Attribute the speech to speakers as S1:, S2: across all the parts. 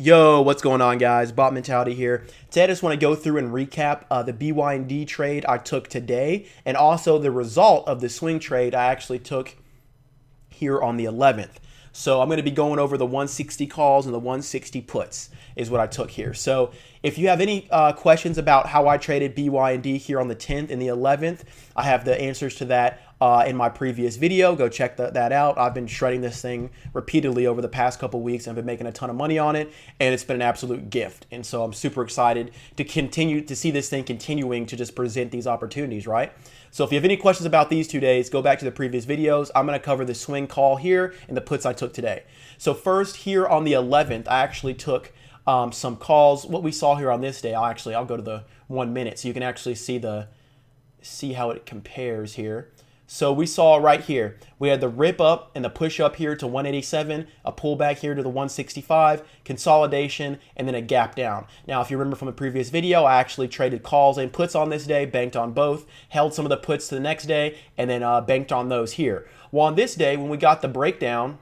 S1: Yo, what's going on, guys? Bot Mentality here. Today I just want to go through and recap the BYND trade I took today and also the result of the swing trade I actually took here on the 11th. So I'm going to be going over the 160 calls and the 160 puts is what I took here. So if you have any questions about how I traded BYND here on the 10th and the 11th, I have the answers to that in my previous video. Go check that out. I've been shredding this thing repeatedly over the past couple weeks. I've been making a ton of money on it, and it's been an absolute gift. And so I'm super excited to continue to see this thing continuing to just present these opportunities, right? So if you have any questions about these 2 days, go back to the previous videos. I'm going to cover the swing call here and the puts I took today. So first, here on the 11th, I actually took some calls. What we saw here on this day, I'll go to the 1 minute so you can actually see how it compares here. So we saw right here, we had the rip up and the push up here to 187, a pullback here to the 165, consolidation, and then a gap down. Now, if you remember from the previous video, I actually traded calls and puts on this day, banked on both, held some of the puts to the next day, and then banked on those here. Well, on this day, when we got the breakdown,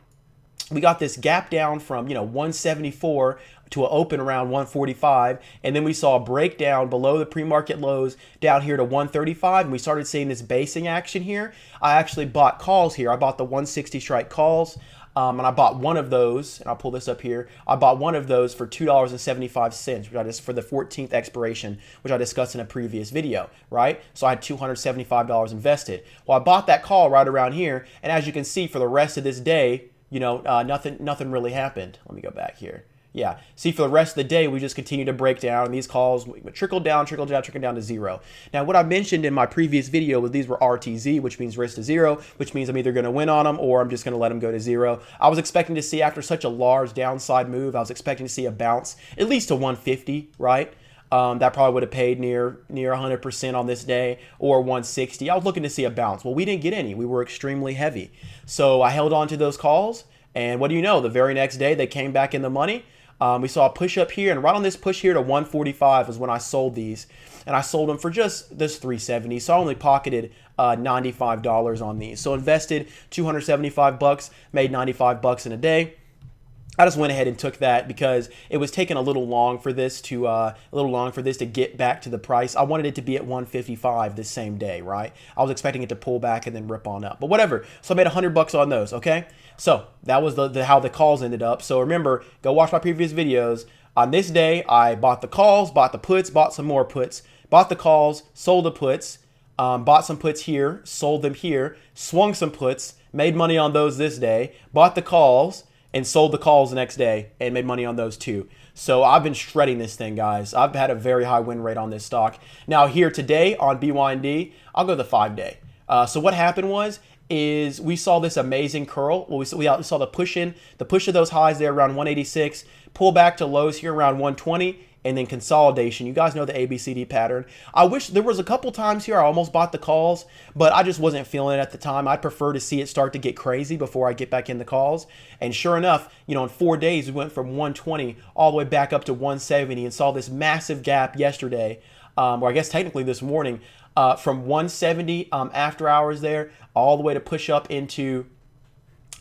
S1: we got this gap down from 174 to an open around 145, and then we saw a breakdown below the pre-market lows down here to 135, and we started seeing this basing action here. I actually bought calls here. I bought the 160 strike calls, and I bought one of those, and I'll pull this up here. I bought one of those for $2.75, which I just for the 14th expiration, which I discussed in a previous video, right? So I had $275 invested. Well, I bought that call right around here, and as you can see, for the rest of this day, nothing really happened. Let me go back here. Yeah, see, for the rest of the day, we just continue to break down, and these calls trickle down to zero. Now, what I mentioned in my previous video was these were RTZ, which means risk to zero, which means I'm either going to win on them or I'm just going to let them go to zero. I was expecting to see, after such a large downside move, I was expecting to see a bounce at least to 150, right? That probably would have paid near 100% on this day, or 160. I was looking to see a bounce. Well, we didn't get any. We were extremely heavy. So I held on to those calls, and what do you know? The very next day, they came back in the money. We saw a push up here, and right on this push here to 145 was when I sold these, and I sold them for just this 370. So I only pocketed $95 on these. So invested 275 bucks, made 95 bucks in a day. I just went ahead and took that because it was taking a little long for this to get back to the price. I wanted it to be at 155 this same day, right? I was expecting it to pull back and then rip on up, but whatever. So I made 100 bucks on those. Okay, so that was how the calls ended up. So remember, go watch my previous videos. On this day, I bought the calls, bought the puts, bought some more puts, bought the calls, sold the puts, bought some puts here, sold them here, swung some puts, made money on those this day, bought the calls, and sold the calls the next day and made money on those too. So I've been shredding this thing, guys. I've had a very high win rate on this stock. Now here today on BYND, I'll go the 5-day. So what happened is we saw this amazing curl. Well, we saw the push of those highs there around 186, pull back to lows here around 120, and then consolidation. You guys know the ABCD pattern. I wish there was a couple times here I almost bought the calls, but I just wasn't feeling it at the time. I'd prefer to see it start to get crazy before I get back in the calls. And sure enough, in 4 days, we went from 120 all the way back up to 170 and saw this massive gap yesterday, or I guess technically this morning, from 170 after hours there all the way to push up into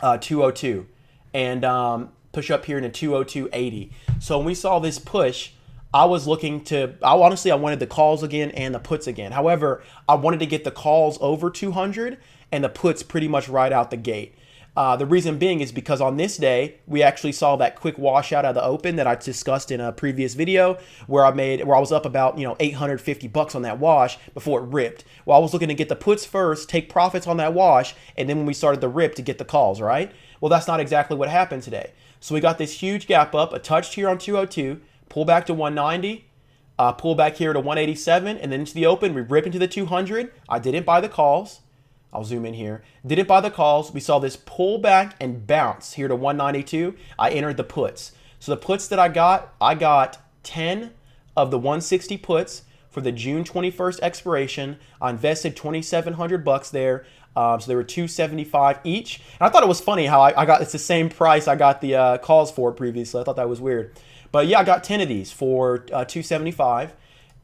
S1: 202 and push up here into 202.80. So when we saw this push, I wanted the calls again and the puts again. However, I wanted to get the calls over 200 and the puts pretty much right out the gate. The reason being is because on this day, we actually saw that quick washout out of the open that I discussed in a previous video where I was up about 850 bucks on that wash before it ripped. Well, I was looking to get the puts first, take profits on that wash, and then when we started the rip to get the calls, right? Well, that's not exactly what happened today. So we got this huge gap up, a touch here on 202, pull back to 190, pull back here to 187, and then into the open, we rip into the 200. I didn't buy the calls. I'll zoom in here. Didn't buy the calls. We saw this pull back and bounce here to 192. I entered the puts. So the puts that I got 10 of the 160 puts for the June 21st expiration. I invested 2,700 bucks there. So they were $275 each. And I thought it was funny how it's the same price I got the calls for previously. I thought that was weird. But yeah, I got 10 of these for $275.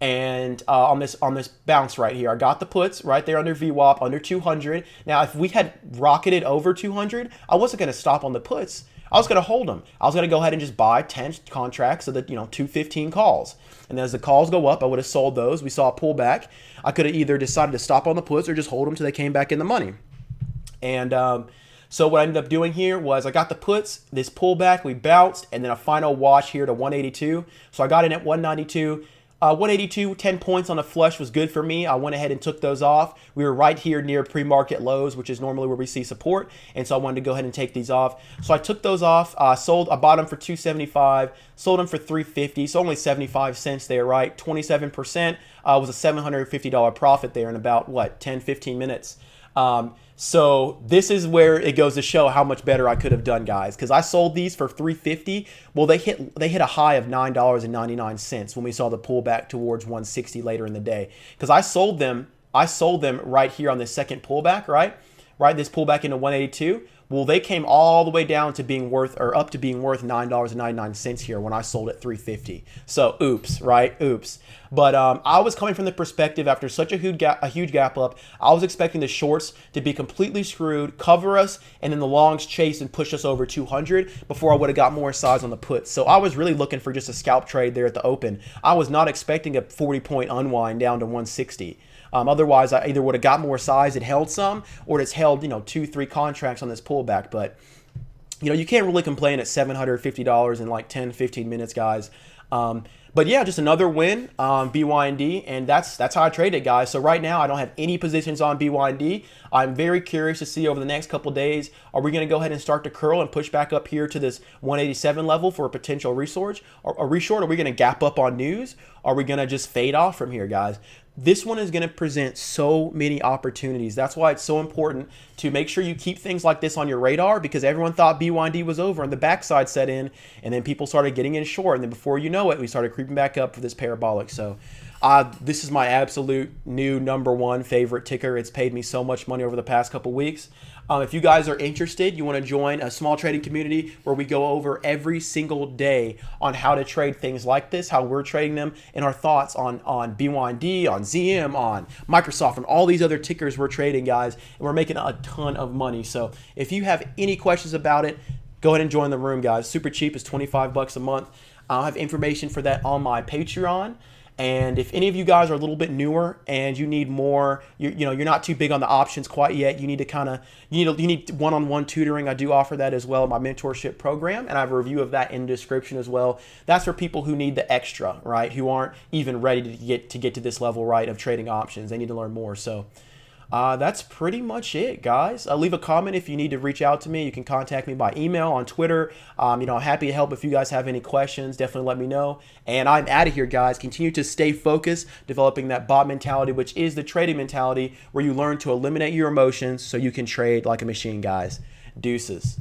S1: And on this bounce right here, I got the puts right there under VWAP, under 200. Now, if we had rocketed over 200, I wasn't going to stop on the puts. I was going to hold them. I was going to go ahead and just buy 10 contracts of the, 215 calls. And as the calls go up, I would have sold those. We saw a pullback. I could have either decided to stop on the puts or just hold them till they came back in the money. And so what I ended up doing here was I got the puts, this pullback, we bounced, and then a final wash here to 182. So I got in at 192. 182, 10 points on a flush was good for me. I went ahead and took those off. We were right here near pre-market lows, which is normally where we see support. And so I wanted to go ahead and take these off. So I took those off, I bought them for 275, sold them for 350. So only 75 cents there, right? 27% was a $750 profit there in about, 10, 15 minutes. So this is where it goes to show how much better I could have done, guys, because I sold these for $350. Well, they hit a high of $9.99 when we saw the pullback towards 160 later in the day. Because I sold them right here on this second pullback, right? This pullback into 182. Well, they came all the way down to being worth, or up to being worth $9.99 here when I sold at $350. So oops, right? Oops. But I was coming from the perspective after such a huge gap up, I was expecting the shorts to be completely screwed, cover us, and then the longs chase and push us over 200 before I would have got more size on the puts. So I was really looking for just a scalp trade there at the open. I was not expecting a 40-point unwind down to 160. Otherwise, I either would have got more size, it held some, or it's held, 2-3 contracts on this pullback. But, you can't really complain at $750 in like 10, 15 minutes, guys. But yeah, just another win on BYND, and that's how I trade it, guys. So right now, I don't have any positions on BYND. I'm very curious to see over the next couple days, are we going to go ahead and start to curl and push back up here to this 187 level for a potential reshort? Or a reshort? Are we going to gap up on news? Are we going to just fade off from here, guys? This one is going to present so many opportunities. That's why it's so important to make sure you keep things like this on your radar, because everyone thought BYND was over and the backside set in, and then people started getting in short, and then before you know it, we started creeping back up for this parabolic. So this is my absolute new #1 favorite ticker. It's paid me so much money over the past couple weeks. If you guys are interested, you want to join a small trading community where we go over every single day on how to trade things like this, how we're trading them, and our thoughts on BYND, on ZM, on Microsoft, and all these other tickers we're trading, guys. And we're making a ton of money. So if you have any questions about it, go ahead and join the room, guys. Super cheap. It's $25 a month. I'll have information for that on my Patreon. And if any of you guys are a little bit newer and you need more, you're not too big on the options quite yet, you need to you need one-on-one tutoring. I do offer that as well, my mentorship program, and I have a review of that in the description as well. That's for people who need the extra, right? Who aren't even ready to get to this level, right, of trading options. They need to learn more. So that's pretty much it, guys. Leave a comment if you need to reach out to me. You can contact me by email, on Twitter. I'm happy to help if you guys have any questions. Definitely let me know. And I'm out of here, guys. Continue to stay focused, developing that bot mentality, which is the trading mentality where you learn to eliminate your emotions so you can trade like a machine, guys. Deuces.